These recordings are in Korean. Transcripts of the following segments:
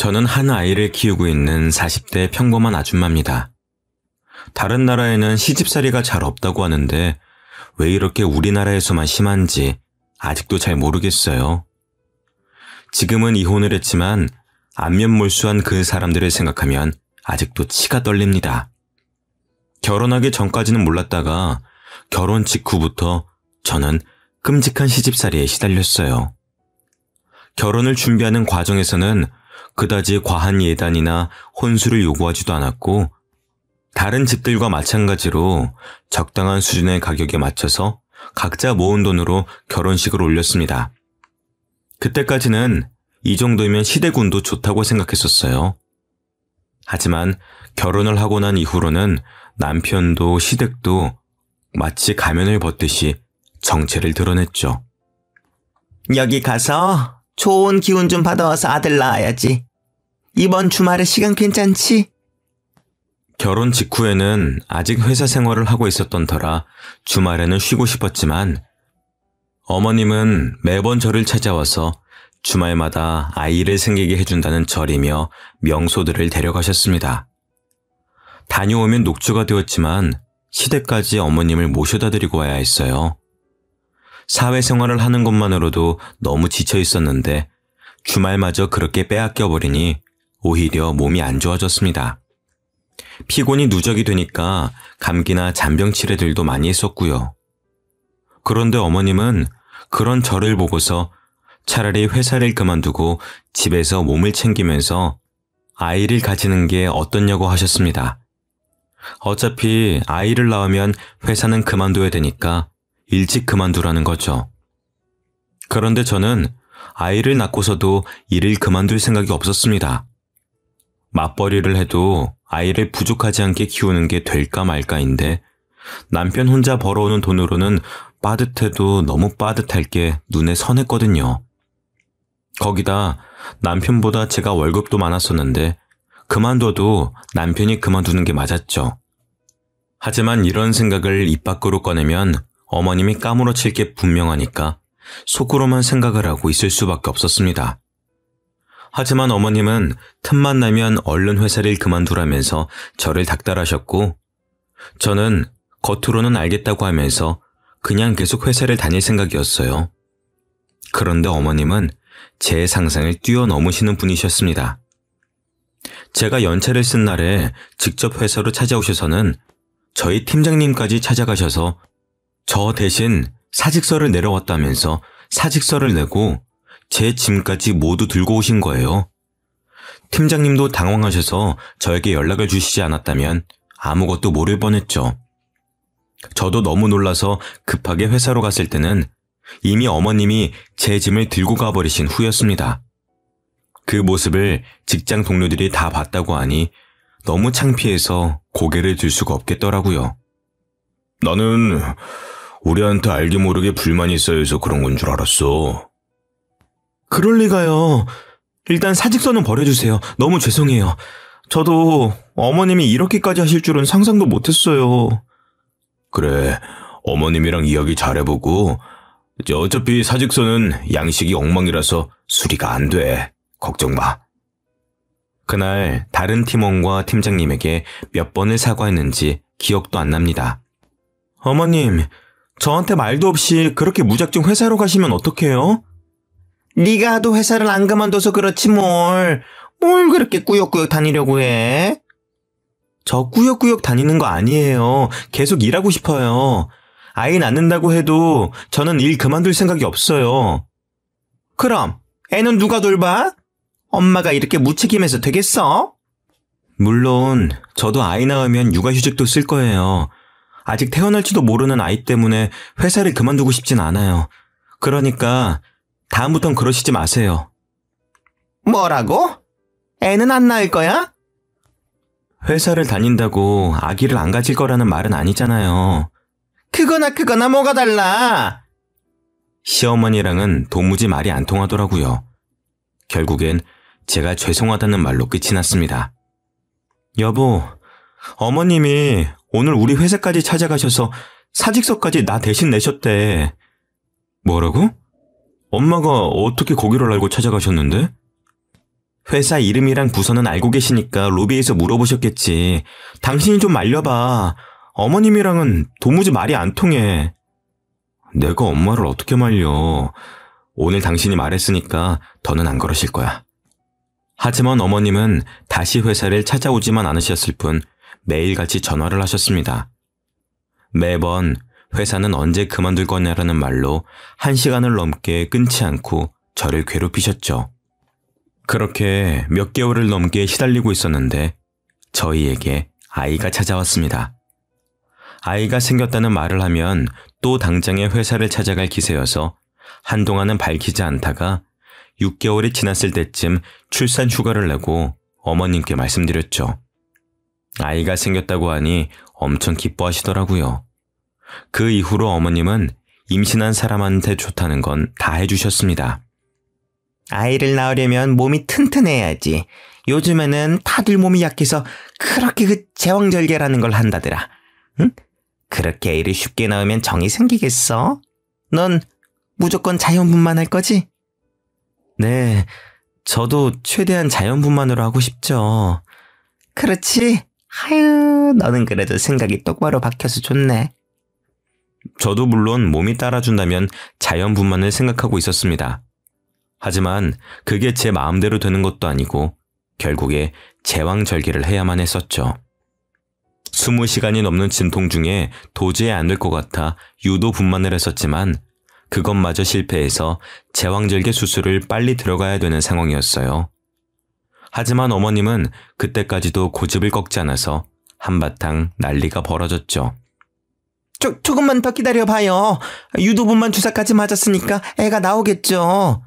저는 한 아이를 키우고 있는 40대 평범한 아줌마입니다. 다른 나라에는 시집살이가 잘 없다고 하는데 왜 이렇게 우리나라에서만 심한지 아직도 잘 모르겠어요. 지금은 이혼을 했지만 안면몰수한 그 사람들을 생각하면 아직도 치가 떨립니다. 결혼하기 전까지는 몰랐다가 결혼 직후부터 저는 끔찍한 시집살이에 시달렸어요. 결혼을 준비하는 과정에서는 그다지 과한 예단이나 혼수를 요구하지도 않았고 다른 집들과 마찬가지로 적당한 수준의 가격에 맞춰서 각자 모은 돈으로 결혼식을 올렸습니다. 그때까지는 이 정도면 시댁운도 좋다고 생각했었어요. 하지만 결혼을 하고 난 이후로는 남편도 시댁도 마치 가면을 벗듯이 정체를 드러냈죠. 여기 가서 좋은 기운 좀 받아와서 아들 낳아야지. 이번 주말에 시간 괜찮지? 결혼 직후에는 아직 회사 생활을 하고 있었던 터라 주말에는 쉬고 싶었지만 어머님은 매번 저를 찾아와서 주말마다 아이를 생기게 해준다는 절이며 명소들을 데려가셨습니다. 다녀오면 녹초가 되었지만 시댁까지 어머님을 모셔다 드리고 와야 했어요. 사회생활을 하는 것만으로도 너무 지쳐 있었는데 주말마저 그렇게 빼앗겨 버리니 오히려 몸이 안 좋아졌습니다. 피곤이 누적이 되니까 감기나 잔병 치레들도 많이 했었고요. 그런데 어머님은 그런 저를 보고서 차라리 회사를 그만두고 집에서 몸을 챙기면서 아이를 가지는 게 어떻냐고 하셨습니다. 어차피 아이를 낳으면 회사는 그만둬야 되니까 일찍 그만두라는 거죠. 그런데 저는 아이를 낳고서도 일을 그만둘 생각이 없었습니다. 맞벌이를 해도 아이를 부족하지 않게 키우는 게 될까 말까인데 남편 혼자 벌어오는 돈으로는 빠듯해도 너무 빠듯할 게 눈에 선했거든요. 거기다 남편보다 제가 월급도 많았었는데 그만둬도 남편이 그만두는 게 맞았죠. 하지만 이런 생각을 입 밖으로 꺼내면 어머님이 까무러칠 게 분명하니까 속으로만 생각을 하고 있을 수밖에 없었습니다. 하지만 어머님은 틈만 나면 얼른 회사를 그만두라면서 저를 닥달하셨고 저는 겉으로는 알겠다고 하면서 그냥 계속 회사를 다닐 생각이었어요. 그런데 어머님은 제 상상을 뛰어넘으시는 분이셨습니다. 제가 연차를 쓴 날에 직접 회사로 찾아오셔서는 저희 팀장님까지 찾아가셔서 저 대신 사직서를 내려왔다면서 사직서를 내고 제 짐까지 모두 들고 오신 거예요. 팀장님도 당황하셔서 저에게 연락을 주시지 않았다면 아무것도 모를 뻔했죠. 저도 너무 놀라서 급하게 회사로 갔을 때는 이미 어머님이 제 짐을 들고 가버리신 후였습니다. 그 모습을 직장 동료들이 다 봤다고 하니 너무 창피해서 고개를 들 수가 없겠더라고요. 나는 우리한테 알게 모르게 불만이 쌓여서 그런 건 줄 알았어. 그럴 리가요. 일단 사직서는 버려주세요. 너무 죄송해요. 저도 어머님이 이렇게까지 하실 줄은 상상도 못했어요. 그래, 어머님이랑 이야기 잘해보고 어차피 사직서는 양식이 엉망이라서 수리가 안 돼. 걱정 마. 그날 다른 팀원과 팀장님에게 몇 번을 사과했는지 기억도 안 납니다. 어머님, 저한테 말도 없이 그렇게 무작정 회사로 가시면 어떡해요? 네가 하도 회사를 안 그만둬서 그렇지 뭘 그렇게 꾸역꾸역 다니려고 해? 저 꾸역꾸역 다니는 거 아니에요. 계속 일하고 싶어요. 아이 낳는다고 해도 저는 일 그만둘 생각이 없어요. 그럼 애는 누가 돌봐? 엄마가 이렇게 무책임해서 되겠어? 물론 저도 아이 낳으면 육아휴직도 쓸 거예요. 아직 태어날지도 모르는 아이 때문에 회사를 그만두고 싶진 않아요. 그러니까 다음부턴 그러시지 마세요. 뭐라고? 애는 안 낳을 거야? 회사를 다닌다고 아기를 안 가질 거라는 말은 아니잖아요. 그거나 뭐가 달라? 시어머니랑은 도무지 말이 안 통하더라고요. 결국엔 제가 죄송하다는 말로 끝이 났습니다. 여보, 어머님이 오늘 우리 회사까지 찾아가셔서 사직서까지 나 대신 내셨대. 뭐라고? 엄마가 어떻게 거기를 알고 찾아가셨는데? 회사 이름이랑 부서는 알고 계시니까 로비에서 물어보셨겠지. 당신이 좀 말려봐. 어머님이랑은 도무지 말이 안 통해. 내가 엄마를 어떻게 말려. 오늘 당신이 말했으니까 더는 안 그러실 거야. 하지만 어머님은 다시 회사를 찾아오지만 않으셨을 뿐 매일같이 전화를 하셨습니다. 매번 회사는 언제 그만둘 거냐라는 말로 1시간을 넘게 끊지 않고 저를 괴롭히셨죠. 그렇게 몇 개월을 넘게 시달리고 있었는데 저희에게 아이가 찾아왔습니다. 아이가 생겼다는 말을 하면 또 당장에 회사를 찾아갈 기세여서 한동안은 밝히지 않다가 6개월이 지났을 때쯤 출산 휴가를 내고 어머님께 말씀드렸죠. 아이가 생겼다고 하니 엄청 기뻐하시더라고요. 그 이후로 어머님은 임신한 사람한테 좋다는 건 다 해주셨습니다. 아이를 낳으려면 몸이 튼튼해야지. 요즘에는 다들 몸이 약해서 그렇게 그 제왕절개라는 걸 한다더라. 응? 그렇게 애를 쉽게 낳으면 정이 생기겠어? 넌 무조건 자연분만할 거지? 네, 저도 최대한 자연분만으로 하고 싶죠. 그렇지? 아유, 너는 그래도 생각이 똑바로 박혀서 좋네. 저도 물론 몸이 따라준다면 자연분만을 생각하고 있었습니다. 하지만 그게 제 마음대로 되는 것도 아니고 결국에 제왕절개를 해야만 했었죠. 20시간이 넘는 진통 중에 도저히 안 될 것 같아 유도 분만을 했었지만 그것마저 실패해서 제왕절개 수술을 빨리 들어가야 되는 상황이었어요. 하지만 어머님은 그때까지도 고집을 꺾지 않아서 한바탕 난리가 벌어졌죠. 조금만 더 기다려봐요. 유도분만 주사까지 맞았으니까 애가 나오겠죠.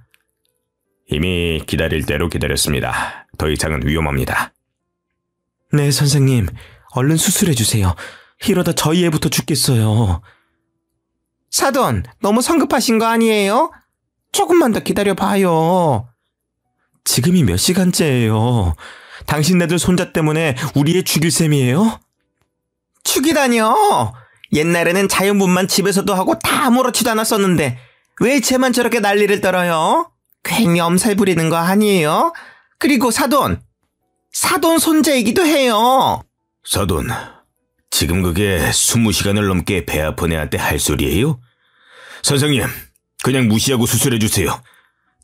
이미 기다릴 대로 기다렸습니다. 더 이상은 위험합니다. 네, 선생님. 얼른 수술해주세요. 이러다 저희 애부터 죽겠어요. 사돈, 너무 성급하신 거 아니에요? 조금만 더 기다려봐요. 지금이 몇 시간째예요. 당신네들 손자 때문에 우리 애 죽일 셈이에요? 죽이다뇨. 옛날에는 자연분만 집에서도 하고 다 아무렇지도 않았었는데 왜 쟤만 저렇게 난리를 떨어요? 괜히 엄살 부리는 거 아니에요? 그리고 사돈 손자이기도 해요. 사돈, 지금 그게 20시간을 넘게 배 아픈 애한테 할 소리예요? 선생님, 그냥 무시하고 수술해주세요.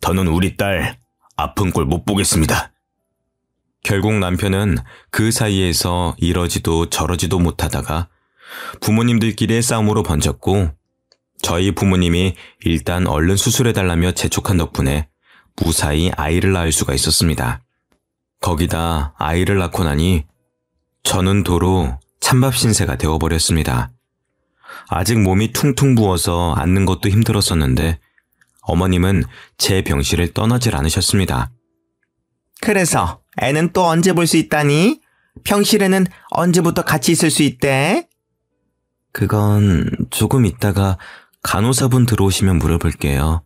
더는 우리 딸 아픈 꼴 못 보겠습니다. 결국 남편은 그 사이에서 이러지도 저러지도 못하다가 부모님들끼리의 싸움으로 번졌고 저희 부모님이 일단 얼른 수술해달라며 재촉한 덕분에 무사히 아이를 낳을 수가 있었습니다. 거기다 아이를 낳고 나니 저는 도로 찬밥 신세가 되어버렸습니다. 아직 몸이 퉁퉁 부어서 앉는 것도 힘들었었는데 어머님은 제 병실을 떠나질 않으셨습니다. 그래서 애는 또 언제 볼 수 있다니? 병실에는 언제부터 같이 있을 수 있대? 그건 조금 있다가 간호사분 들어오시면 물어볼게요.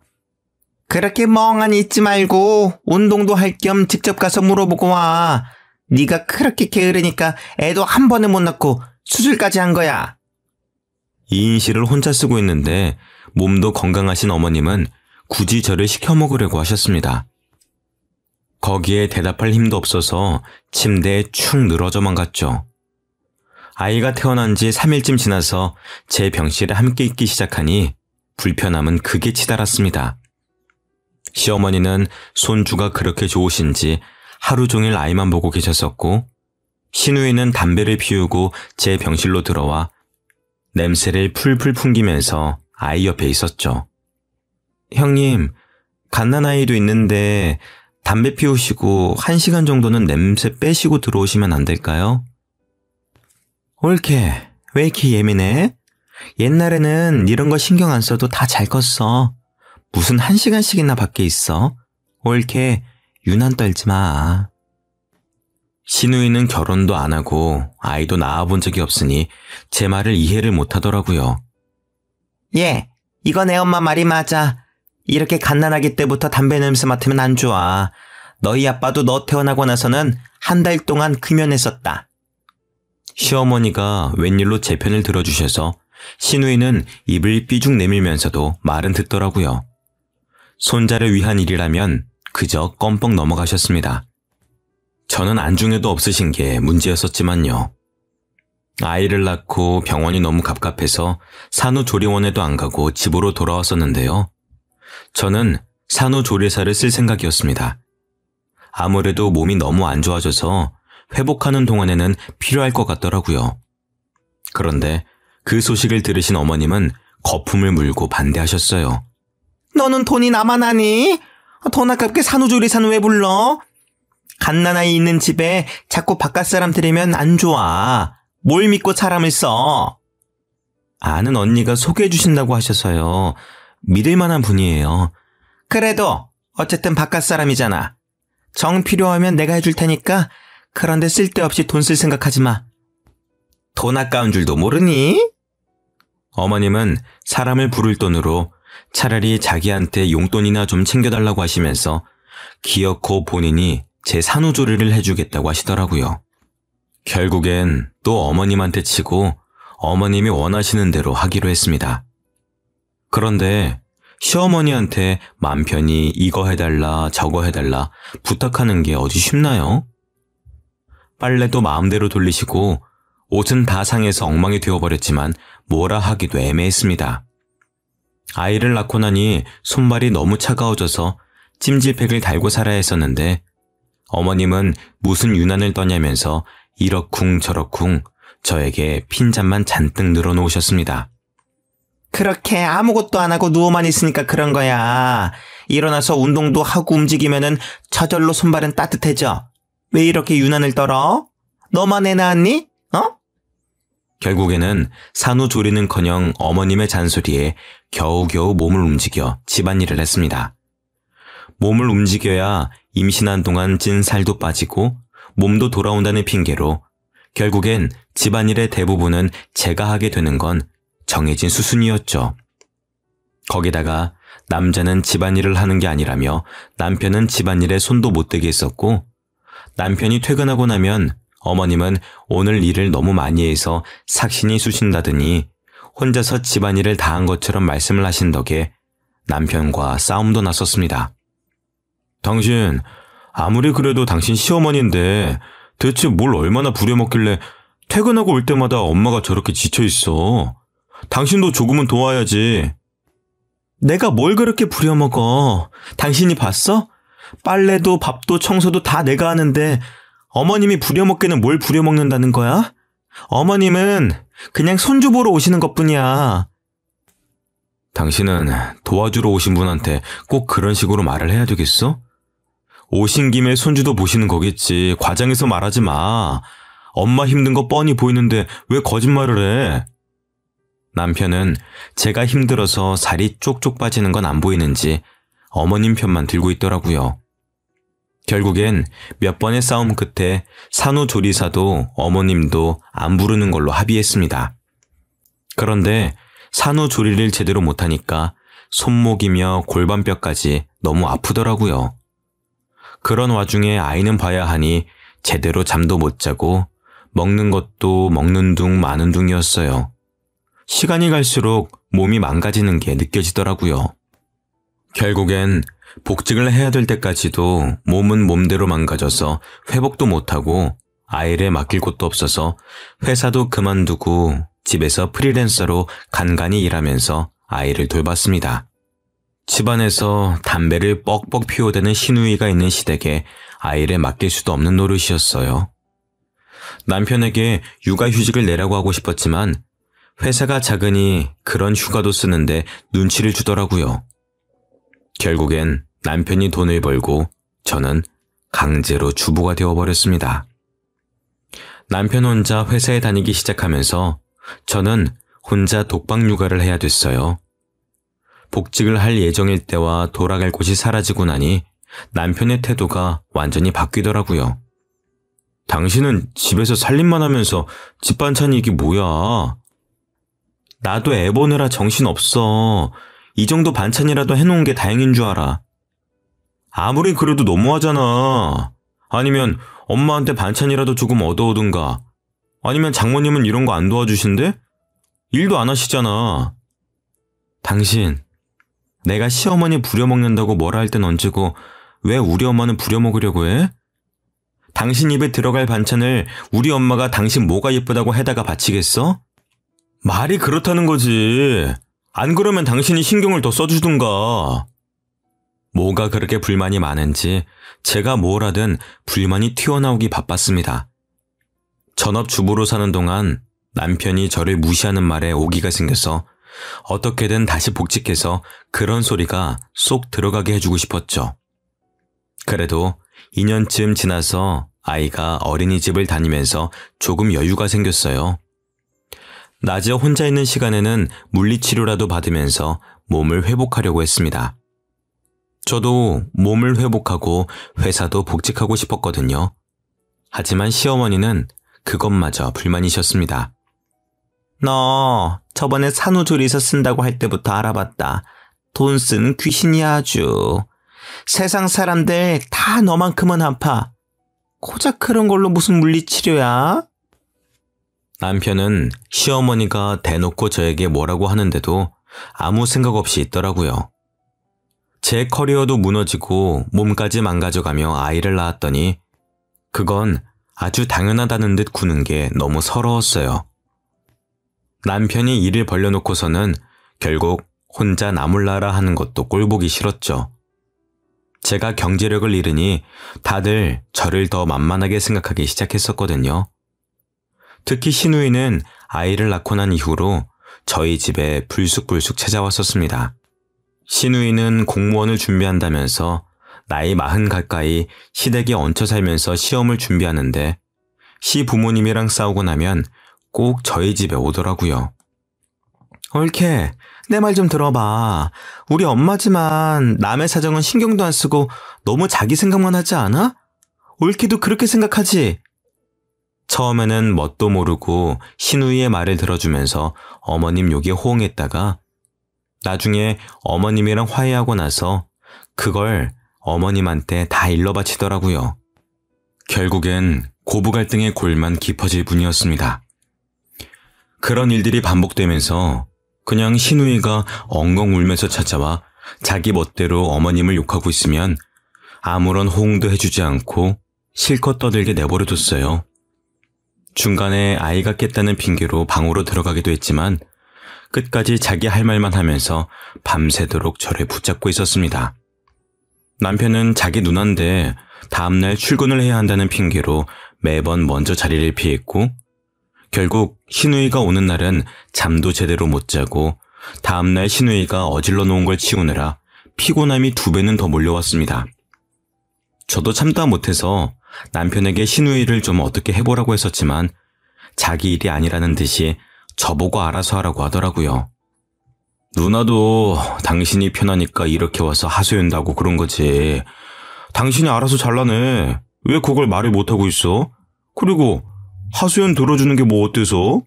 그렇게 멍하니 있지 말고 운동도 할 겸 직접 가서 물어보고 와. 네가 그렇게 게으르니까 애도 한 번에 못 낳고 수술까지 한 거야. 이인실을 혼자 쓰고 있는데 몸도 건강하신 어머님은 굳이 저를 시켜 먹으려고 하셨습니다. 거기에 대답할 힘도 없어서 침대에 축 늘어져만 갔죠. 아이가 태어난 지 3일쯤 지나서 제 병실에 함께 있기 시작하니 불편함은 극에 치달았습니다. 시어머니는 손주가 그렇게 좋으신지 하루 종일 아이만 보고 계셨었고 신우이는 담배를 피우고 제 병실로 들어와 냄새를 풀풀 풍기면서 아이 옆에 있었죠. 형님, 갓난아이도 있는데 담배 피우시고 1시간 정도는 냄새 빼시고 들어오시면 안 될까요? 옳게, 왜 이렇게 예민해? 옛날에는 이런 거 신경 안 써도 다 잘 컸어. 무슨 1시간씩이나 밖에 있어? 옳게, 유난 떨지 마. 신우이는 결혼도 안 하고 아이도 낳아본 적이 없으니 제 말을 이해를 못 하더라고요. 예, 이거 내 엄마 말이 맞아. 이렇게 갓난아기 때부터 담배 냄새 맡으면 안 좋아. 너희 아빠도 너 태어나고 나서는 한 달 동안 금연했었다. 시어머니가 웬일로 제 편을 들어주셔서 신우이는 입을 삐죽 내밀면서도 말은 듣더라고요. 손자를 위한 일이라면 그저 껌뻑 넘어가셨습니다. 저는 안중에도 없으신 게 문제였었지만요. 아이를 낳고 병원이 너무 갑갑해서 산후조리원에도 안 가고 집으로 돌아왔었는데요. 저는 산후조리사를 쓸 생각이었습니다. 아무래도 몸이 너무 안 좋아져서 회복하는 동안에는 필요할 것 같더라고요. 그런데 그 소식을 들으신 어머님은 거품을 물고 반대하셨어요. 너는 돈이 나만 하니? 돈 아깝게 산후조리사는 왜 불러? 갓난아이 있는 집에 자꾸 바깥 사람 들이면 안 좋아. 뭘 믿고 사람을 써? 아는 언니가 소개해 주신다고 하셔서요. 믿을 만한 분이에요. 그래도 어쨌든 바깥 사람이잖아. 정 필요하면 내가 해줄 테니까 그런데 쓸데없이 돈 쓸 생각하지 마. 돈 아까운 줄도 모르니? 어머님은 사람을 부를 돈으로 차라리 자기한테 용돈이나 좀 챙겨달라고 하시면서 기어코 본인이 제 산후조리를 해주겠다고 하시더라고요. 결국엔 또 어머님한테 치고 어머님이 원하시는 대로 하기로 했습니다. 그런데 시어머니한테 맘 편히 이거 해달라 저거 해달라 부탁하는 게 어디 쉽나요? 빨래도 마음대로 돌리시고 옷은 다 상해서 엉망이 되어버렸지만 뭐라 하기도 애매했습니다. 아이를 낳고 나니 손발이 너무 차가워져서 찜질팩을 달고 살아야 했었는데 어머님은 무슨 유난을 떠냐면서 이러쿵 저러쿵 저에게 핀잔만 잔뜩 늘어놓으셨습니다. 그렇게 아무것도 안 하고 누워만 있으니까 그런 거야. 일어나서 운동도 하고 움직이면은 저절로 손발은 따뜻해져. 왜 이렇게 유난을 떨어? 너만 애 낳았니? 결국에는 산후조리는커녕 어머님의 잔소리에 겨우겨우 몸을 움직여 집안일을 했습니다. 몸을 움직여야 임신한 동안 찐 살도 빠지고 몸도 돌아온다는 핑계로 결국엔 집안일의 대부분은 제가 하게 되는 건 정해진 수순이었죠. 거기다가 남자는 집안일을 하는 게 아니라며 남편은 집안일에 손도 못 대게 했었고 남편이 퇴근하고 나면 어머님은 오늘 일을 너무 많이 해서 삭신이 쑤신다더니 혼자서 집안일을 다 한 것처럼 말씀을 하신 덕에 남편과 싸움도 났었습니다. 당신 아무리 그래도 당신 시어머니인데 대체 뭘 얼마나 부려먹길래 퇴근하고 올 때마다 엄마가 저렇게 지쳐있어. 당신도 조금은 도와야지. 내가 뭘 그렇게 부려먹어. 당신이 봤어? 빨래도 밥도 청소도 다 내가 하는데 어머님이 부려먹기는 뭘 부려먹는다는 거야? 어머님은 그냥 손주 보러 오시는 것뿐이야. 당신은 도와주러 오신 분한테 꼭 그런 식으로 말을 해야 되겠어? 오신 김에 손주도 보시는 거겠지. 과장해서 말하지 마. 엄마 힘든 거 뻔히 보이는데 왜 거짓말을 해? 남편은 제가 힘들어서 살이 쪽쪽 빠지는 건 안 보이는지 어머님 편만 들고 있더라고요. 결국엔 몇 번의 싸움 끝에 산후조리사도 어머님도 안 부르는 걸로 합의했습니다. 그런데 산후조리를 제대로 못하니까 손목이며 골반뼈까지 너무 아프더라고요. 그런 와중에 아이는 봐야 하니 제대로 잠도 못 자고 먹는 것도 먹는 둥 마는 둥이었어요. 시간이 갈수록 몸이 망가지는 게 느껴지더라고요. 결국엔 복직을 해야 될 때까지도 몸은 몸대로 망가져서 회복도 못하고 아이를 맡길 곳도 없어서 회사도 그만두고 집에서 프리랜서로 간간히 일하면서 아이를 돌봤습니다. 집안에서 담배를 뻑뻑 피워대는 시누이가 있는 시댁에 아이를 맡길 수도 없는 노릇이었어요. 남편에게 육아휴직을 내라고 하고 싶었지만 회사가 작으니 그런 휴가도 쓰는데 눈치를 주더라고요. 결국엔 남편이 돈을 벌고 저는 강제로 주부가 되어버렸습니다. 남편 혼자 회사에 다니기 시작하면서 저는 혼자 독박 육아를 해야 됐어요. 복직을 할 예정일 때와 돌아갈 곳이 사라지고 나니 남편의 태도가 완전히 바뀌더라고요. 당신은 집에서 살림만 하면서 집 반찬이 이게 뭐야? 나도 애 보느라 정신없어. 이 정도 반찬이라도 해놓은 게 다행인 줄 알아. 아무리 그래도 너무하잖아. 아니면 엄마한테 반찬이라도 조금 얻어오든가. 아니면 장모님은 이런 거 안 도와주신대? 일도 안 하시잖아. 당신, 내가 시어머니 부려먹는다고 뭐라 할 땐 언제고 왜 우리 엄마는 부려먹으려고 해? 당신 입에 들어갈 반찬을 우리 엄마가 당신 뭐가 예쁘다고 해다가 바치겠어? 말이 그렇다는 거지. 안 그러면 당신이 신경을 더 써주든가. 뭐가 그렇게 불만이 많은지 제가 뭘 하든 불만이 튀어나오기 바빴습니다. 전업주부로 사는 동안 남편이 저를 무시하는 말에 오기가 생겨서 어떻게든 다시 복직해서 그런 소리가 쏙 들어가게 해주고 싶었죠. 그래도 2년쯤 지나서 아이가 어린이집을 다니면서 조금 여유가 생겼어요. 낮에 혼자 있는 시간에는 물리치료라도 받으면서 몸을 회복하려고 했습니다. 저도 몸을 회복하고 회사도 복직하고 싶었거든요. 하지만 시어머니는 그것마저 불만이셨습니다. 너 저번에 산후조리사 쓴다고 할 때부터 알아봤다. 돈 쓰는 귀신이야 아주. 세상 사람들 다 너만큼은 아파. 고작 그런 걸로 무슨 물리치료야? 남편은 시어머니가 대놓고 저에게 뭐라고 하는데도 아무 생각 없이 있더라고요. 제 커리어도 무너지고 몸까지 망가져가며 아이를 낳았더니 그건 아주 당연하다는 듯 구는 게 너무 서러웠어요. 남편이 일을 벌려놓고서는 결국 혼자 나몰라라 하는 것도 꼴보기 싫었죠. 제가 경제력을 잃으니 다들 저를 더 만만하게 생각하기 시작했었거든요. 특히 시누이는 아이를 낳고 난 이후로 저희 집에 불쑥불쑥 찾아왔었습니다. 시누이는 공무원을 준비한다면서 나이 40 가까이 시댁에 얹혀 살면서 시험을 준비하는데 시부모님이랑 싸우고 나면 꼭 저희 집에 오더라고요. 옳게 내 말 좀 들어봐. 우리 엄마지만 남의 사정은 신경도 안 쓰고 너무 자기 생각만 하지 않아? 옳게도 그렇게 생각하지? 처음에는 뭣도 모르고 시누이의 말을 들어주면서 어머님 욕에 호응했다가 나중에 어머님이랑 화해하고 나서 그걸 어머님한테 다 일러바치더라고요. 결국엔 고부 갈등의 골만 깊어질 뿐이었습니다. 그런 일들이 반복되면서 그냥 시누이가 엉엉 울면서 찾아와 자기 멋대로 어머님을 욕하고 있으면 아무런 호응도 해주지 않고 실컷 떠들게 내버려뒀어요. 중간에 아이가 깼다는 핑계로 방으로 들어가기도 했지만 끝까지 자기 할 말만 하면서 밤새도록 저를 붙잡고 있었습니다. 남편은 자기 누나인데 다음날 출근을 해야 한다는 핑계로 매번 먼저 자리를 피했고 결국 시누이가 오는 날은 잠도 제대로 못 자고 다음날 시누이가 어질러 놓은 걸 치우느라 피곤함이 2배는 더 몰려왔습니다. 저도 참다 못해서 남편에게 시누이를 좀 어떻게 해보라고 했었지만 자기 일이 아니라는 듯이 저보고 알아서 하라고 하더라고요. 누나도 당신이 편하니까 이렇게 와서 하소연다고 그런 거지. 당신이 알아서 잘라내. 왜 그걸 말을 못하고 있어? 그리고 하소연 들어주는 게 뭐 어때서?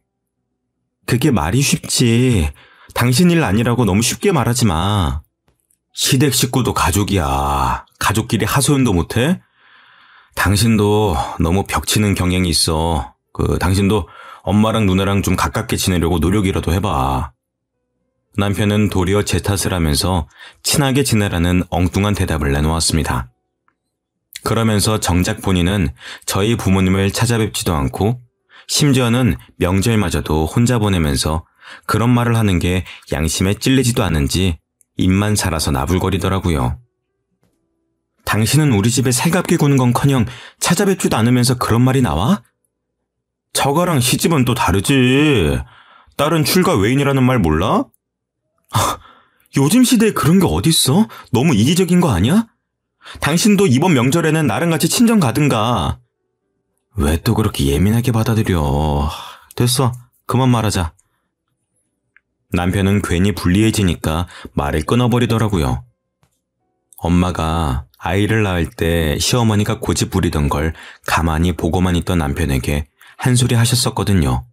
그게 말이 쉽지. 당신 일 아니라고 너무 쉽게 말하지 마. 시댁 식구도 가족이야. 가족끼리 하소연도 못해? 당신도 너무 벽치는 경향이 있어. 당신도 엄마랑 누나랑 좀 가깝게 지내려고 노력이라도 해봐. 남편은 도리어 제 탓을 하면서 친하게 지내라는 엉뚱한 대답을 내놓았습니다. 그러면서 정작 본인은 저희 부모님을 찾아뵙지도 않고 심지어는 명절마저도 혼자 보내면서 그런 말을 하는 게 양심에 찔리지도 않은지 입만 살아서 나불거리더라고요. 당신은 우리 집에 살갑게 구는 건커녕 찾아뵙지도 않으면서 그런 말이 나와? 저거랑 시집은 또 다르지. 딸은 출가 외인이라는 말 몰라? 요즘 시대에 그런 게 어딨어? 너무 이기적인 거 아니야? 당신도 이번 명절에는 나랑 같이 친정 가든가. 왜 또 그렇게 예민하게 받아들여. 됐어. 그만 말하자. 남편은 괜히 불리해지니까 말을 끊어버리더라고요. 엄마가 아이를 낳을 때 시어머니가 고집 부리던 걸 가만히 보고만 있던 남편에게 한 소리 하셨었거든요.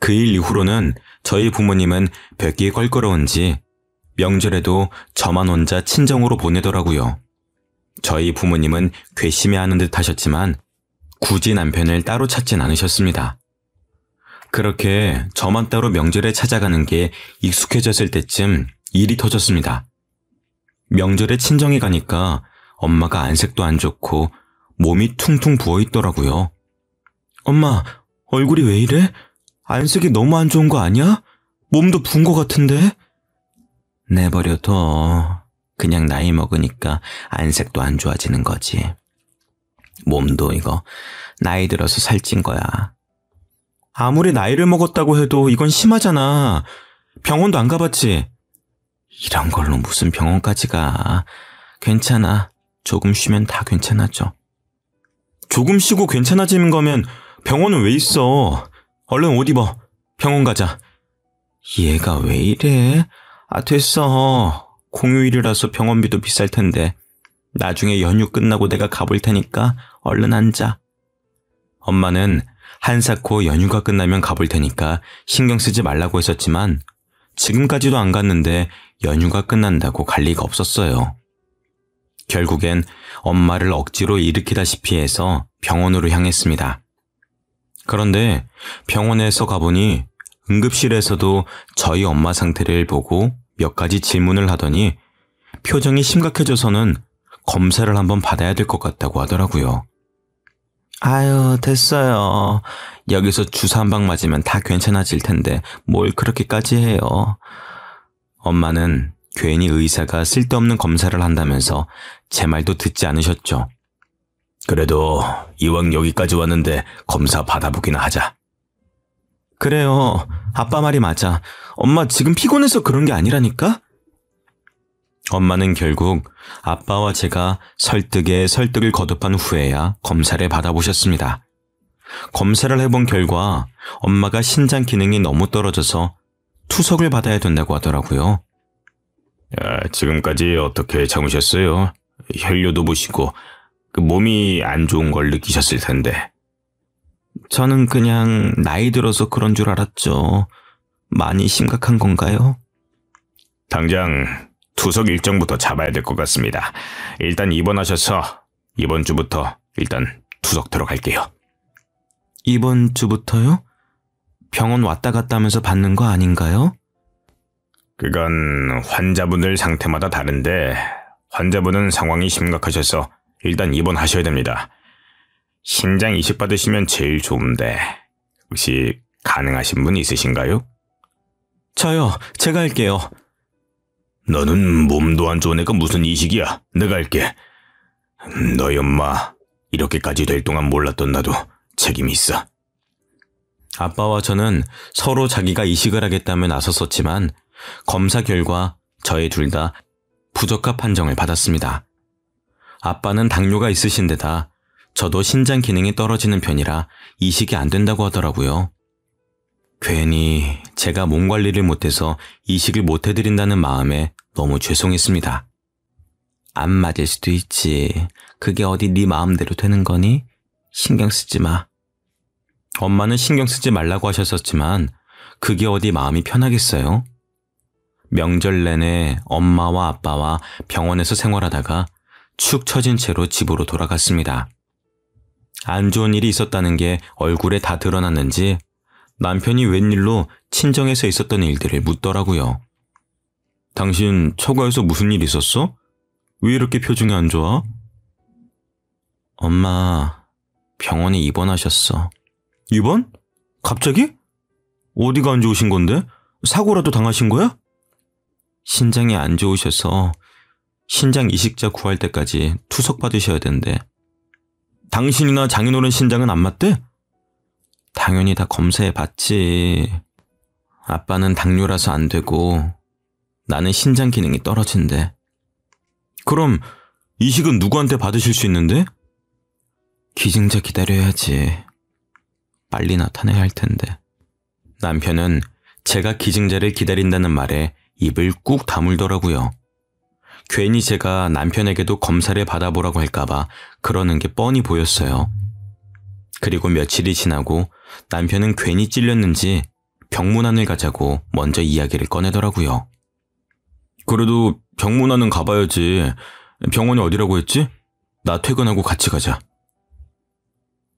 그 일 이후로는 저희 부모님은 뵙기 껄끄러운지 명절에도 저만 혼자 친정으로 보내더라고요. 저희 부모님은 괘씸해하는 듯 하셨지만 굳이 남편을 따로 찾진 않으셨습니다. 그렇게 저만 따로 명절에 찾아가는 게 익숙해졌을 때쯤 일이 터졌습니다. 명절에 친정에 가니까 엄마가 안색도 안 좋고 몸이 퉁퉁 부어있더라고요. 엄마, 얼굴이 왜 이래? 안색이 너무 안 좋은 거 아니야? 몸도 부은 거 같은데? 내버려둬. 그냥 나이 먹으니까 안색도 안 좋아지는 거지. 몸도 이거 나이 들어서 살찐 거야. 아무리 나이를 먹었다고 해도 이건 심하잖아. 병원도 안 가봤지? 이런 걸로 무슨 병원까지 가. 괜찮아. 조금 쉬면 다 괜찮아져. 조금 쉬고 괜찮아지는 거면 병원은 왜 있어? 얼른 옷 입어. 병원 가자. 얘가 왜 이래? 됐어. 공휴일이라서 병원비도 비쌀 텐데. 나중에 연휴 끝나고 내가 가볼 테니까 얼른 앉아. 엄마는 한사코 연휴가 끝나면 가볼 테니까 신경 쓰지 말라고 했었지만 지금까지도 안 갔는데 연휴가 끝난다고 갈 리가 없었어요. 결국엔 엄마를 억지로 일으키다시피 해서 병원으로 향했습니다. 그런데 병원에서 가보니 응급실에서도 저희 엄마 상태를 보고 몇 가지 질문을 하더니 표정이 심각해져서는 검사를 한번 받아야 될 것 같다고 하더라고요. 아유, 됐어요. 여기서 주사 한 방 맞으면 다 괜찮아질 텐데 뭘 그렇게까지 해요. 엄마는 괜히 의사가 쓸데없는 검사를 한다면서 제 말도 듣지 않으셨죠. 그래도 이왕 여기까지 왔는데 검사 받아보기나 하자. 그래요. 아빠 말이 맞아. 엄마 지금 피곤해서 그런 게 아니라니까? 엄마는 결국 아빠와 제가 설득에 설득을 거듭한 후에야 검사를 받아보셨습니다. 검사를 해본 결과 엄마가 신장 기능이 너무 떨어져서 투석을 받아야 된다고 하더라고요. 지금까지 어떻게 참으셨어요? 혈뇨도 보시고 몸이 안 좋은 걸 느끼셨을 텐데. 저는 그냥 나이 들어서 그런 줄 알았죠. 많이 심각한 건가요? 당장 투석 일정부터 잡아야 될 것 같습니다. 일단 입원하셔서 이번 주부터 일단 투석 들어갈게요. 이번 주부터요? 병원 왔다 갔다 하면서 받는 거 아닌가요? 그건 환자분들 상태마다 다른데 환자분은 상황이 심각하셔서 일단 입원하셔야 됩니다. 신장 이식 받으시면 제일 좋은데 혹시 가능하신 분 있으신가요? 저요. 제가 할게요. 너는 몸도 안 좋은 애가 무슨 이식이야. 내가 할게. 너희 엄마 이렇게까지 될 동안 몰랐던 나도 책임이 있어. 아빠와 저는 서로 자기가 이식을 하겠다며 나섰었지만 검사 결과 저희 둘 다 부적합 판정을 받았습니다. 아빠는 당뇨가 있으신 데다 저도 신장 기능이 떨어지는 편이라 이식이 안 된다고 하더라고요. 괜히 제가 몸 관리를 못해서 이식을 못 해드린다는 마음에 너무 죄송했습니다. 안 맞을 수도 있지. 그게 어디 네 마음대로 되는 거니? 신경 쓰지 마. 엄마는 신경 쓰지 말라고 하셨었지만 그게 어디 마음이 편하겠어요? 명절 내내 엄마와 아빠와 병원에서 생활하다가 축 처진 채로 집으로 돌아갔습니다. 안 좋은 일이 있었다는 게 얼굴에 다 드러났는지 남편이 웬일로 친정에서 있었던 일들을 묻더라고요. 당신 처가에서 무슨 일 있었어? 왜 이렇게 표정이 안 좋아? 엄마, 병원에 입원하셨어. 입원? 갑자기? 어디가 안 좋으신 건데? 사고라도 당하신 거야? 신장이 안 좋으셔서 신장 이식자 구할 때까지 투석 받으셔야 된대. 당신이나 장인어른 신장은 안 맞대? 당연히 다 검사해 봤지. 아빠는 당뇨라서 안 되고 나는 신장 기능이 떨어진대. 그럼 이식은 누구한테 받으실 수 있는데? 기증자 기다려야지. 빨리 나타나야 할 텐데. 남편은 제가 기증자를 기다린다는 말에 입을 꾹 다물더라고요. 괜히 제가 남편에게도 검사를 받아보라고 할까봐 그러는 게 뻔히 보였어요. 그리고 며칠이 지나고 남편은 괜히 찔렸는지 병문안을 가자고 먼저 이야기를 꺼내더라고요. 그래도 병문안은 가봐야지. 병원이 어디라고 했지? 나 퇴근하고 같이 가자.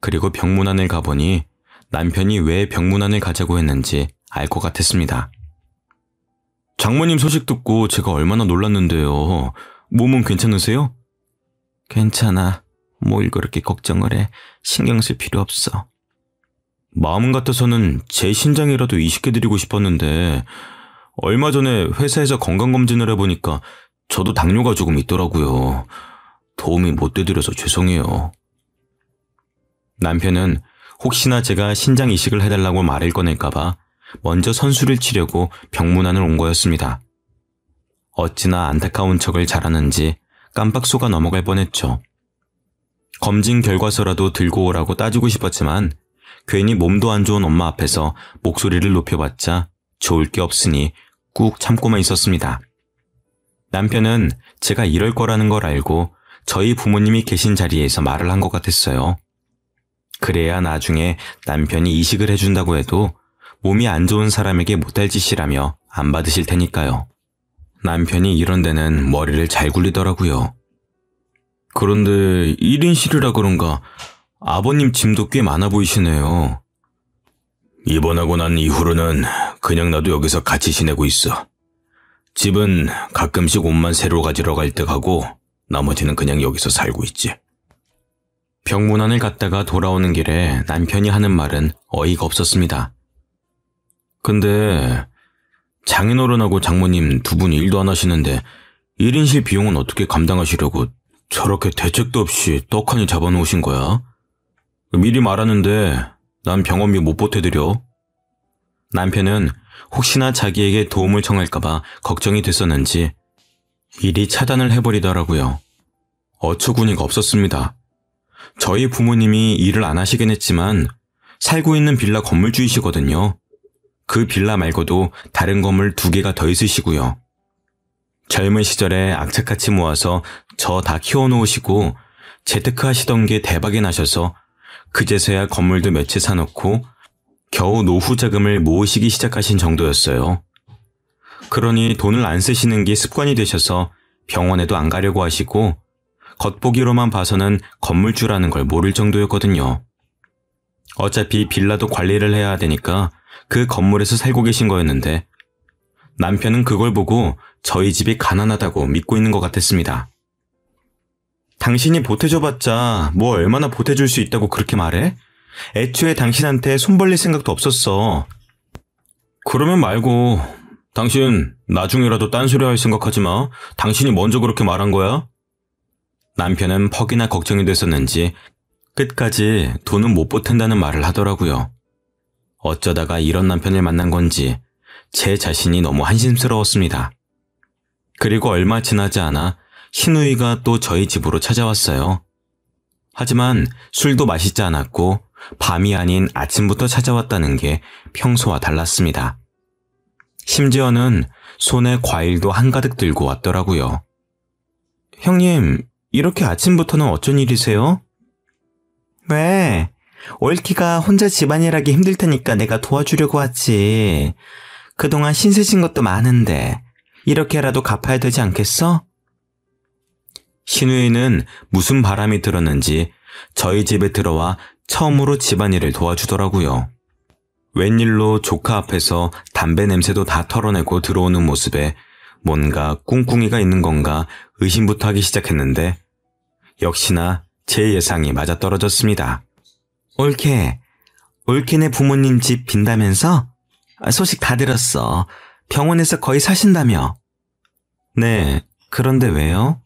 그리고 병문안을 가보니 남편이 왜 병문안을 가자고 했는지 알 것 같았습니다. 장모님 소식 듣고 제가 얼마나 놀랐는데요. 몸은 괜찮으세요? 괜찮아. 뭘 그렇게 걱정을 해. 신경 쓸 필요 없어. 마음 같아서는 제 신장이라도 이식해드리고 싶었는데 얼마 전에 회사에서 건강검진을 해보니까 저도 당뇨가 조금 있더라고요. 도움이 못 돼드려서 죄송해요. 남편은 혹시나 제가 신장 이식을 해달라고 말을 꺼낼까봐 먼저 선수를 치려고 병문안을 온 거였습니다. 어찌나 안타까운 척을 잘하는지 깜빡 속아 넘어갈 뻔했죠. 검진 결과서라도 들고 오라고 따지고 싶었지만 괜히 몸도 안 좋은 엄마 앞에서 목소리를 높여봤자 좋을 게 없으니 꾹 참고만 있었습니다. 남편은 제가 이럴 거라는 걸 알고 저희 부모님이 계신 자리에서 말을 한 것 같았어요. 그래야 나중에 남편이 이식을 해준다고 해도 몸이 안 좋은 사람에게 못할 짓이라며 안 받으실 테니까요. 남편이 이런 데는 머리를 잘 굴리더라고요. 그런데 1인실이라 그런가 아버님 짐도 꽤 많아 보이시네요. 입원하고 난 이후로는 그냥 나도 여기서 같이 지내고 있어. 집은 가끔씩 옷만 새로 가지러 갈 때 가고 나머지는 그냥 여기서 살고 있지. 병문안을 갔다가 돌아오는 길에 남편이 하는 말은 어이가 없었습니다. 근데 장인어른하고 장모님 두 분이 일도 안 하시는데 1인실 비용은 어떻게 감당하시려고 저렇게 대책도 없이 떡하니 잡아놓으신 거야? 미리 말하는데 난 병원비 못 보태드려. 남편은 혹시나 자기에게 도움을 청할까봐 걱정이 됐었는지 이리 차단을 해버리더라고요. 어처구니가 없었습니다. 저희 부모님이 일을 안 하시긴 했지만 살고 있는 빌라 건물주이시거든요. 그 빌라 말고도 다른 건물 2개가 더 있으시고요. 젊은 시절에 악착같이 모아서 저 다 키워놓으시고 재테크 하시던 게 대박이 나셔서 그제서야 건물도 몇 채 사놓고 겨우 노후 자금을 모으시기 시작하신 정도였어요. 그러니 돈을 안 쓰시는 게 습관이 되셔서 병원에도 안 가려고 하시고 겉보기로만 봐서는 건물주라는 걸 모를 정도였거든요. 어차피 빌라도 관리를 해야 되니까 그 건물에서 살고 계신 거였는데 남편은 그걸 보고 저희 집이 가난하다고 믿고 있는 것 같았습니다. 당신이 보태줘봤자 뭐 얼마나 보태줄 수 있다고 그렇게 말해? 애초에 당신한테 손 벌릴 생각도 없었어. 그러면 말고 당신 나중에라도 딴소리 할 생각하지 마. 당신이 먼저 그렇게 말한 거야? 남편은 퍽이나 걱정이 됐었는지 끝까지 돈은 못 보탠다는 말을 하더라고요. 어쩌다가 이런 남편을 만난 건지 제 자신이 너무 한심스러웠습니다. 그리고 얼마 지나지 않아 신우이가 또 저희 집으로 찾아왔어요. 하지만 술도 마시지 않았고 밤이 아닌 아침부터 찾아왔다는 게 평소와 달랐습니다. 심지어는 손에 과일도 한가득 들고 왔더라고요. 형님, 이렇게 아침부터는 어쩐 일이세요? 왜? 올키가 혼자 집안일하기 힘들 테니까 내가 도와주려고 왔지. 그동안 신세진 것도 많은데 이렇게라도 갚아야 되지 않겠어? 신우이는 무슨 바람이 들었는지 저희 집에 들어와 처음으로 집안일을 도와주더라고요. 웬일로 조카 앞에서 담배 냄새도 다 털어내고 들어오는 모습에 뭔가 꿍꿍이가 있는 건가 의심부터 하기 시작했는데 역시나 제 예상이 맞아떨어졌습니다. 올케네 부모님 집 빈다면서? 소식 다 들었어. 병원에서 거의 사신다며. 네, 그런데 왜요?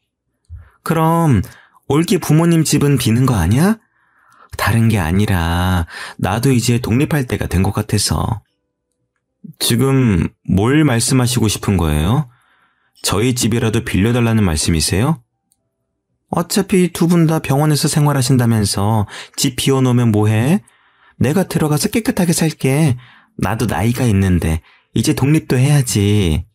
그럼 올케 부모님 집은 비는 거 아니야? 다른 게 아니라 나도 이제 독립할 때가 된 것 같아서. 지금 뭘 말씀하시고 싶은 거예요? 저희 집이라도 빌려달라는 말씀이세요? 어차피 두 분 다 병원에서 생활하신다면서 집 비워놓으면 뭐해? 내가 들어가서 깨끗하게 살게. 나도 나이가 있는데 이제 독립도 해야지.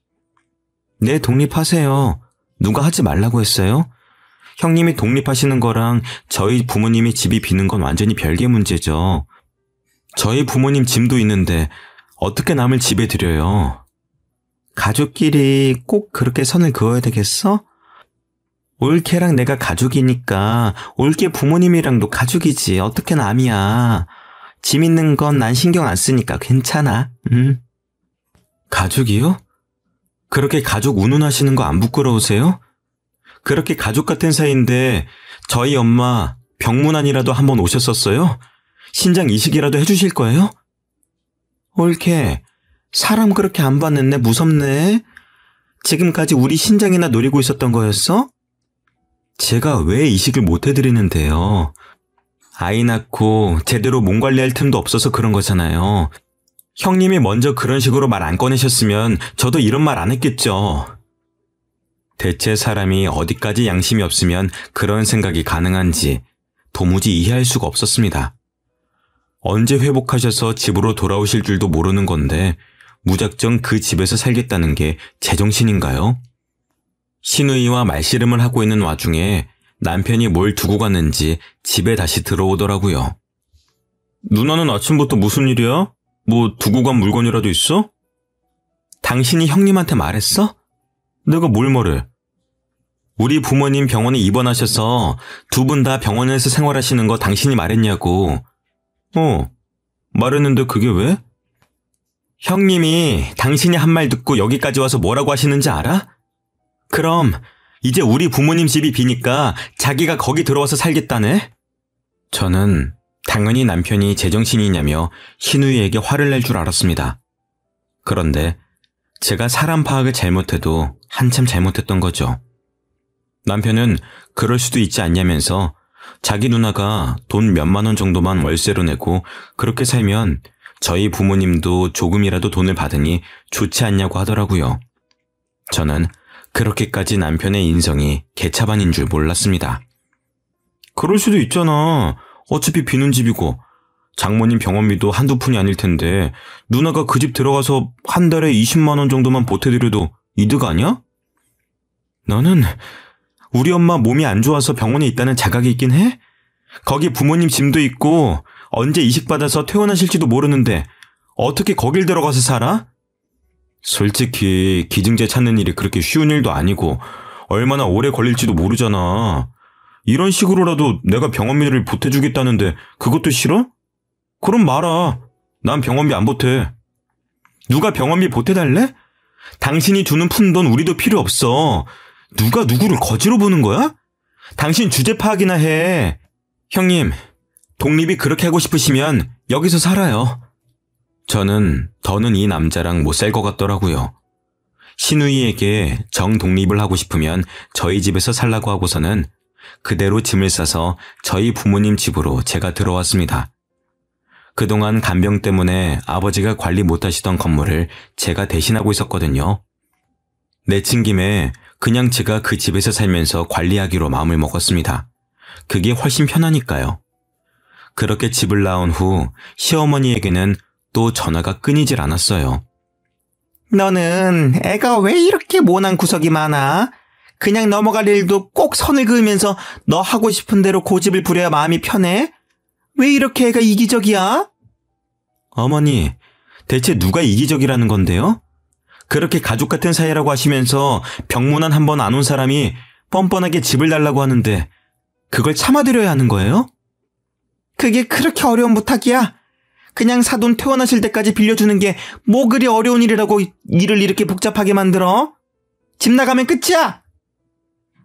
네, 독립하세요. 누가 하지 말라고 했어요? 형님이 독립하시는 거랑 저희 부모님이 집이 비는 건 완전히 별개 문제죠. 저희 부모님 짐도 있는데 어떻게 남을 집에 들여요? 가족끼리 꼭 그렇게 선을 그어야 되겠어? 올케랑 내가 가족이니까 올케 부모님이랑도 가족이지. 어떻게 남이야. 짐 있는 건 난 신경 안 쓰니까 괜찮아. 응? 가족이요? 그렇게 가족 운운하시는 거 안 부끄러우세요? 그렇게 가족 같은 사이인데 저희 엄마 병문안이라도 한번 오셨었어요? 신장 이식이라도 해주실 거예요? 옳게. 사람 그렇게 안 봤는데 무섭네. 지금까지 우리 신장이나 노리고 있었던 거였어? 제가 왜 이식을 못 해드리는데요. 아이 낳고 제대로 몸 관리할 틈도 없어서 그런 거잖아요. 형님이 먼저 그런 식으로 말 안 꺼내셨으면 저도 이런 말 안 했겠죠. 대체 사람이 어디까지 양심이 없으면 그런 생각이 가능한지 도무지 이해할 수가 없었습니다. 언제 회복하셔서 집으로 돌아오실 줄도 모르는 건데 무작정 그 집에서 살겠다는 게 제정신인가요? 시누이와 말씨름을 하고 있는 와중에 남편이 뭘 두고 갔는지 집에 다시 들어오더라고요. 누나는 아침부터 무슨 일이야? 뭐 두고 간 물건이라도 있어? 당신이 형님한테 말했어? 내가 뭘 말해? 우리 부모님 병원에 입원하셔서 두 분 다 병원에서 생활하시는 거 당신이 말했냐고. 말했는데 그게 왜? 형님이 당신이 한 말 듣고 여기까지 와서 뭐라고 하시는지 알아? 그럼 이제 우리 부모님 집이 비니까 자기가 거기 들어와서 살겠다네? 저는 당연히 남편이 제정신이냐며 신우이에게 화를 낼 줄 알았습니다. 그런데 제가 사람 파악을 잘못해도 한참 잘못했던 거죠. 남편은 그럴 수도 있지 않냐면서 자기 누나가 돈 몇만 원 정도만 월세로 내고 그렇게 살면 저희 부모님도 조금이라도 돈을 받으니 좋지 않냐고 하더라고요. 저는 그렇게까지 남편의 인성이 개차반인 줄 몰랐습니다. 그럴 수도 있잖아. 어차피 비는 집이고 장모님 병원비도 한두 푼이 아닐 텐데 누나가 그 집 들어가서 한 달에 20만 원 정도만 보태드려도 이득 아니야? 너는 우리 엄마 몸이 안 좋아서 병원에 있다는 자각이 있긴 해? 거기 부모님 짐도 있고 언제 이식받아서 퇴원하실지도 모르는데 어떻게 거길 들어가서 살아? 솔직히 기증제 찾는 일이 그렇게 쉬운 일도 아니고 얼마나 오래 걸릴지도 모르잖아. 이런 식으로라도 내가 병원비를 보태주겠다는데 그것도 싫어? 그럼 말아. 난 병원비 안 보태. 누가 병원비 보태달래? 당신이 주는 푼돈 우리도 필요 없어. 누가 누구를 거지로 보는 거야? 당신 주제 파악이나 해. 형님, 독립이 그렇게 하고 싶으시면 여기서 살아요. 저는 더는 이 남자랑 못 살 것 같더라고요. 신우이에게 정독립을 하고 싶으면 저희 집에서 살라고 하고서는 그대로 짐을 싸서 저희 부모님 집으로 제가 들어왔습니다. 그동안 간병 때문에 아버지가 관리 못하시던 건물을 제가 대신하고 있었거든요. 내친 김에 그냥 제가 그 집에서 살면서 관리하기로 마음을 먹었습니다. 그게 훨씬 편하니까요. 그렇게 집을 나온 후 시어머니에게는 또 전화가 끊이질 않았어요. 너는 애가 왜 이렇게 모난 구석이 많아? 그냥 넘어갈 일도 꼭 선을 그으면서 너 하고 싶은 대로 고집을 부려야 마음이 편해? 왜 이렇게 애가 이기적이야? 어머니, 대체 누가 이기적이라는 건데요? 그렇게 가족 같은 사이라고 하시면서 병문안 한 번 안 온 사람이 뻔뻔하게 집을 달라고 하는데 그걸 참아드려야 하는 거예요? 그게 그렇게 어려운 부탁이야? 그냥 사돈 퇴원하실 때까지 빌려주는 게 뭐 그리 어려운 일이라고 일을 이렇게 복잡하게 만들어? 집 나가면 끝이야!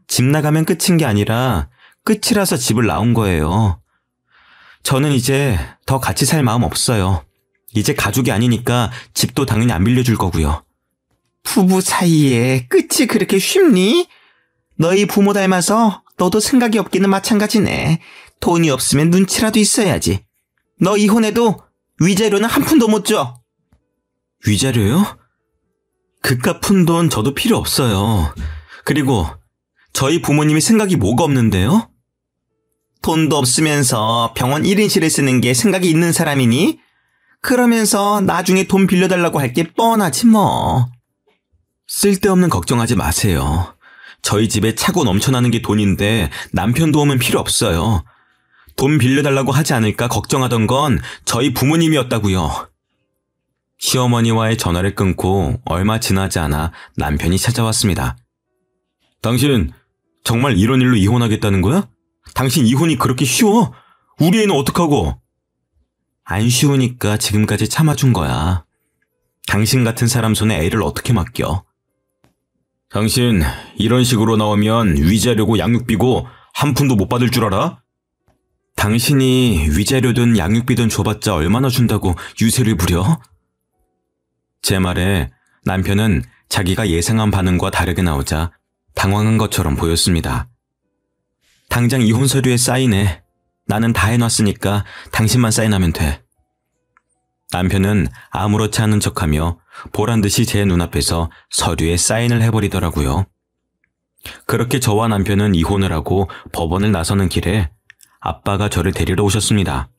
집 나가면 끝인 게 아니라 끝이라서 집을 나온 거예요. 저는 이제 더 같이 살 마음 없어요. 이제 가족이 아니니까 집도 당연히 안 빌려줄 거고요. 부부 사이에 끝이 그렇게 쉽니? 너희 부모 닮아서 너도 생각이 없기는 마찬가지네. 돈이 없으면 눈치라도 있어야지. 너 이혼해도 위자료는 한 푼도 못 줘. 위자료요? 그깟 푼돈 저도 필요 없어요. 그리고 저희 부모님이 생각이 뭐가 없는데요? 돈도 없으면서 병원 1인실을 쓰는 게 생각이 있는 사람이니? 그러면서 나중에 돈 빌려달라고 할 게 뻔하지 뭐. 쓸데없는 걱정하지 마세요. 저희 집에 차고 넘쳐나는 게 돈인데 남편 도움은 필요 없어요. 돈 빌려달라고 하지 않을까 걱정하던 건 저희 부모님이었다고요. 시어머니와의 전화를 끊고 얼마 지나지 않아 남편이 찾아왔습니다. 당신 정말 이런 일로 이혼하겠다는 거야? 당신 이혼이 그렇게 쉬워? 우리 애는 어떡하고? 안 쉬우니까 지금까지 참아준 거야. 당신 같은 사람 손에 애를 어떻게 맡겨? 당신 이런 식으로 나오면 위자료고 양육비고 한 푼도 못 받을 줄 알아? 당신이 위자료든 양육비든 줘봤자 얼마나 준다고 유세를 부려? 제 말에 남편은 자기가 예상한 반응과 다르게 나오자 당황한 것처럼 보였습니다. 당장 이혼 서류에 사인해. 나는 다 해놨으니까 당신만 사인하면 돼. 남편은 아무렇지 않은 척하며 보란듯이 제 눈앞에서 서류에 사인을 해버리더라고요. 그렇게 저와 남편은 이혼을 하고 법원을 나서는 길에 아빠가 저를 데리러 오셨습니다.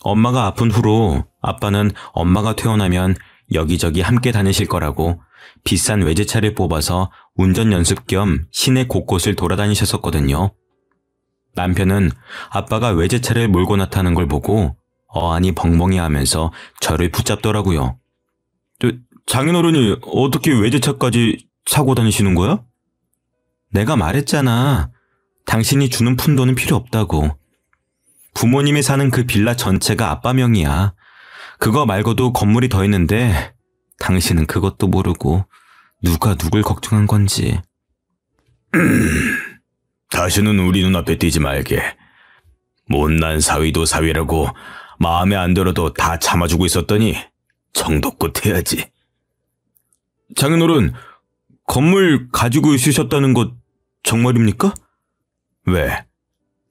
엄마가 아픈 후로 아빠는 엄마가 퇴원하면 여기저기 함께 다니실 거라고 비싼 외제차를 뽑아서 운전 연습 겸 시내 곳곳을 돌아다니셨었거든요. 남편은 아빠가 외제차를 몰고 나타나는 걸 보고 어안이 벙벙이 하면서 저를 붙잡더라고요. 장인어른이 어떻게 외제차까지 사고 다니시는 거야? 내가 말했잖아. 당신이 주는 푼돈은 필요 없다고. 부모님이 사는 그 빌라 전체가 아빠 명이야. 그거 말고도 건물이 더 있는데 당신은 그것도 모르고 누가 누굴 걱정한 건지. 다시는 우리 눈앞에 띄지 말게. 못난 사위도 사위라고 마음에 안 들어도 다 참아주고 있었더니 정도껏 해야지. 장인어른, 건물 가지고 있으셨다는 것 정말입니까? 왜?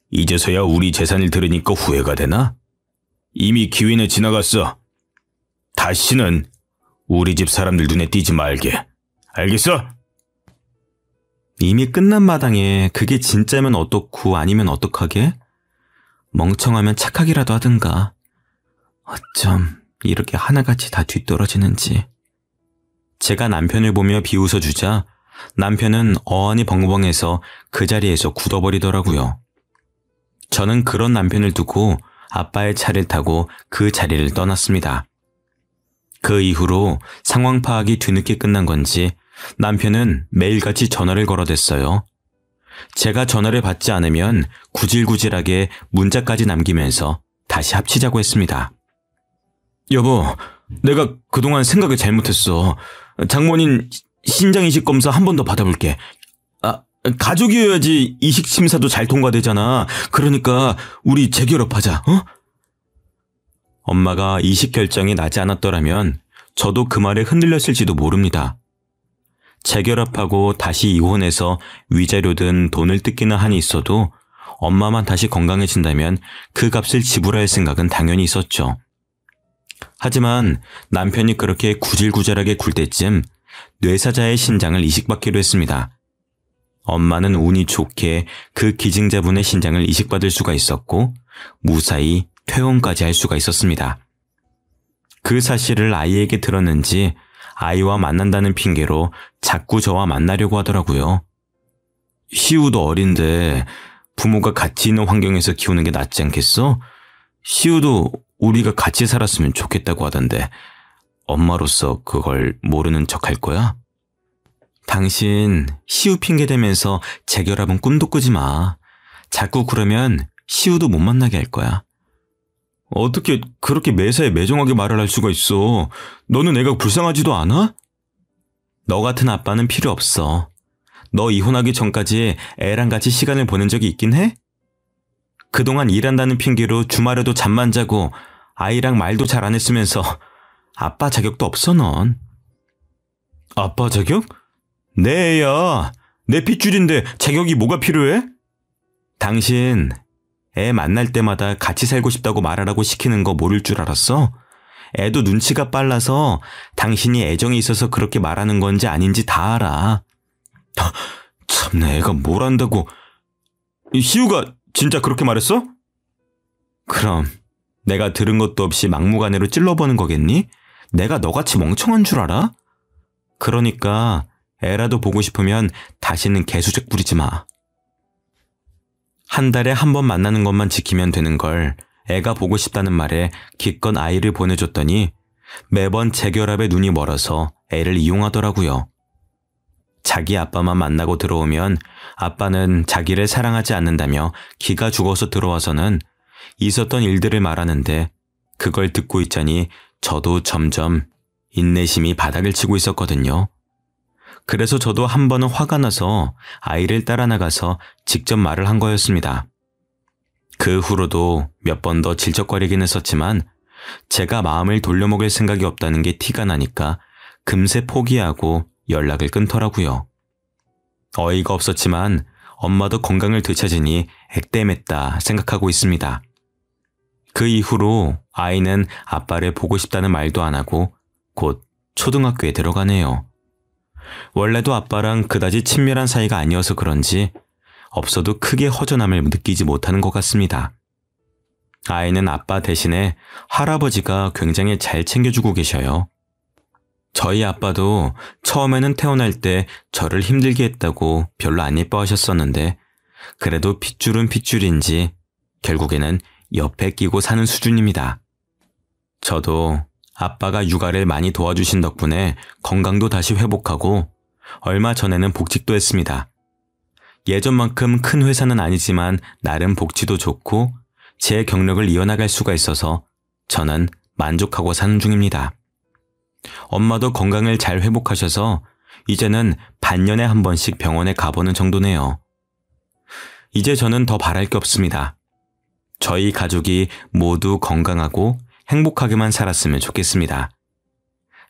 이제서야 우리 재산을 들으니까 후회가 되나? 이미 기회는 지나갔어. 다시는 우리 집 사람들 눈에 띄지 말게. 알겠어? 이미 끝난 마당에 그게 진짜면 어떻고 아니면 어떡하게? 멍청하면 착하기라도 하든가. 어쩜 이렇게 하나같이 다 뒤떨어지는지. 제가 남편을 보며 비웃어주자 남편은 어안이 벙벙해서 그 자리에서 굳어버리더라고요. 저는 그런 남편을 두고 아빠의 차를 타고 그 자리를 떠났습니다. 그 이후로 상황 파악이 뒤늦게 끝난 건지 남편은 매일같이 전화를 걸어댔어요. 제가 전화를 받지 않으면 구질구질하게 문자까지 남기면서 다시 합치자고 했습니다. 여보, 내가 그동안 생각을 잘못했어. 장모님 신장이식 검사 한 번 더 받아볼게. 가족이어야지 이식 심사도 잘 통과되잖아. 그러니까 우리 재결합하자, 어? 엄마가 이식 결정이 나지 않았더라면 저도 그 말에 흔들렸을지도 모릅니다. 재결합하고 다시 이혼해서 위자료든 돈을 뜯기는 한이 있어도 엄마만 다시 건강해진다면 그 값을 지불할 생각은 당연히 있었죠. 하지만 남편이 그렇게 구질구질하게 굴 때쯤 뇌사자의 신장을 이식받기로 했습니다. 엄마는 운이 좋게 그 기증자분의 신장을 이식받을 수가 있었고 무사히 퇴원까지 할 수가 있었습니다. 그 사실을 아이에게 들었는지 아이와 만난다는 핑계로 자꾸 저와 만나려고 하더라고요. 시우도 어린데 부모가 같이 있는 환경에서 키우는 게 낫지 않겠어? 시우도 우리가 같이 살았으면 좋겠다고 하던데 엄마로서 그걸 모르는 척 할 거야? 당신 시우 핑계 대면서 재결합은 꿈도 꾸지 마. 자꾸 그러면 시우도 못 만나게 할 거야. 어떻게 그렇게 매사에 매정하게 말을 할 수가 있어? 너는 애가 불쌍하지도 않아? 너 같은 아빠는 필요 없어. 너 이혼하기 전까지 애랑 같이 시간을 보낸 적이 있긴 해? 그동안 일한다는 핑계로 주말에도 잠만 자고 아이랑 말도 잘 안 했으면서 아빠 자격도 없어 넌. 아빠 자격? 내 애야. 내 핏줄인데 자격이 뭐가 필요해? 당신 애 만날 때마다 같이 살고 싶다고 말하라고 시키는 거 모를 줄 알았어? 애도 눈치가 빨라서 당신이 애정이 있어서 그렇게 말하는 건지 아닌지 다 알아. 참내 애가 뭘 안다고. 시우가 진짜 그렇게 말했어? 그럼 내가 들은 것도 없이 막무가내로 찔러보는 거겠니? 내가 너같이 멍청한 줄 알아? 그러니까 애라도 보고 싶으면 다시는 개수작 부리지 마. 한 달에 한 번 만나는 것만 지키면 되는 걸 애가 보고 싶다는 말에 기껏 아이를 보내줬더니 매번 재결합에 눈이 멀어서 애를 이용하더라고요. 자기 아빠만 만나고 들어오면 아빠는 자기를 사랑하지 않는다며 기가 죽어서 들어와서는 있었던 일들을 말하는데 그걸 듣고 있자니 저도 점점 인내심이 바닥을 치고 있었거든요. 그래서 저도 한 번은 화가 나서 아이를 따라 나가서 직접 말을 한 거였습니다. 그 후로도 몇 번 더 질척거리긴 했었지만 제가 마음을 돌려먹을 생각이 없다는 게 티가 나니까 금세 포기하고 연락을 끊더라고요. 어이가 없었지만 엄마도 건강을 되찾으니 액땜했다 생각하고 있습니다. 그 이후로 아이는 아빠를 보고 싶다는 말도 안 하고 곧 초등학교에 들어가네요. 원래도 아빠랑 그다지 친밀한 사이가 아니어서 그런지 없어도 크게 허전함을 느끼지 못하는 것 같습니다. 아이는 아빠 대신에 할아버지가 굉장히 잘 챙겨주고 계셔요. 저희 아빠도 처음에는 태어날 때 저를 힘들게 했다고 별로 안 예뻐하셨었는데 그래도 핏줄은 핏줄인지 결국에는 옆에 끼고 사는 수준입니다. 저도 아빠가 육아를 많이 도와주신 덕분에 건강도 다시 회복하고 얼마 전에는 복직도 했습니다. 예전만큼 큰 회사는 아니지만 나름 복지도 좋고 제 경력을 이어나갈 수가 있어서 저는 만족하고 사는 중입니다. 엄마도 건강을 잘 회복하셔서 이제는 반년에 한 번씩 병원에 가보는 정도네요. 이제 저는 더 바랄 게 없습니다. 저희 가족이 모두 건강하고 행복하게만 살았으면 좋겠습니다.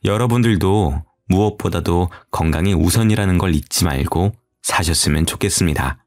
여러분들도 무엇보다도 건강이 우선이라는 걸 잊지 말고 사셨으면 좋겠습니다.